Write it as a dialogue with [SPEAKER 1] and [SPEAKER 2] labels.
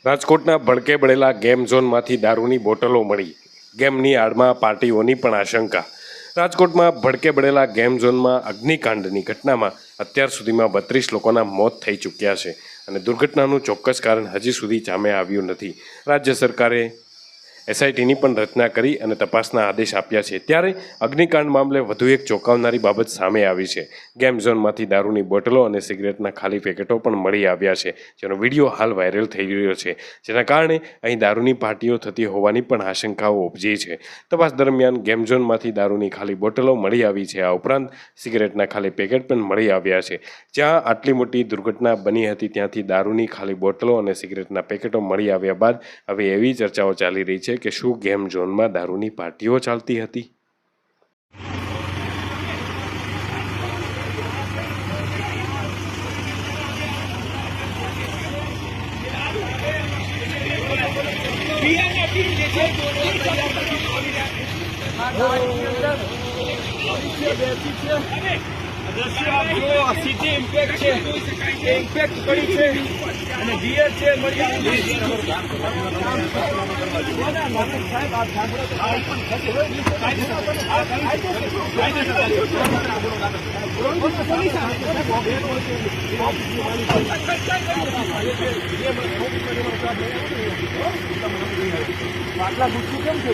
[SPEAKER 1] રાજકોટના ભડકે બળેલા ગેમ ઝોનમાંથી દારૂની બોટલો મળી, ગેમની આડમાં પાર્ટીઓની પણ આશંકા। રાજકોટમાં ભડકે બળેલા ગેમ ઝોનમાં અગ્નિકાંડની ઘટનામાં અત્યાર સુધીમાં 32 લોકોના મોત થઈ ચૂક્યા છે અને દુર્ઘટનાનું ચોક્કસ કારણ હજી સુધી સામે આવ્યું નથી। રાજ્ય સરકારે એસઆઈટીની પણ રચના કરી અને તપાસના આદેશ આપ્યા છે। ત્યારે અગ્નિકાંડ મામલે વધુ એક ચોંકાવનારી બાબત સામે આવી છે। ગેમ ઝોનમાંથી દારૂની બોટલો અને સિગરેટના ખાલી પેકેટો પણ મળી આવ્યા છે, જેનો વિડીયો હાલ વાયરલ થઈ રહ્યો છે, જેના કારણે અહીં દારૂની પાર્ટીઓ થતી હોવાની પણ આશંકાઓ ઉપજી છે। તપાસ દરમિયાન ગેમ ઝોનમાંથી દારૂની ખાલી બોટલો મળી આવી છે। આ ઉપરાંત સિગરેટના ખાલી પેકેટ પણ મળી આવ્યા છે। જ્યાં આટલી મોટી દુર્ઘટના બની હતી ત્યાંથી દારૂની ખાલી બોટલો અને સિગરેટના પેકેટો મળી આવ્યા બાદ હવે એવી ચર્ચાઓ ચાલી રહી છે કે શું ગેમ ઝોનમાં દારૂની પાર્ટીઓ ચાલતી હતી?
[SPEAKER 2] ઇમ્પેક્ટ પડી છે અને બિયર છે આટલા ગુસ્સું કેમ છે?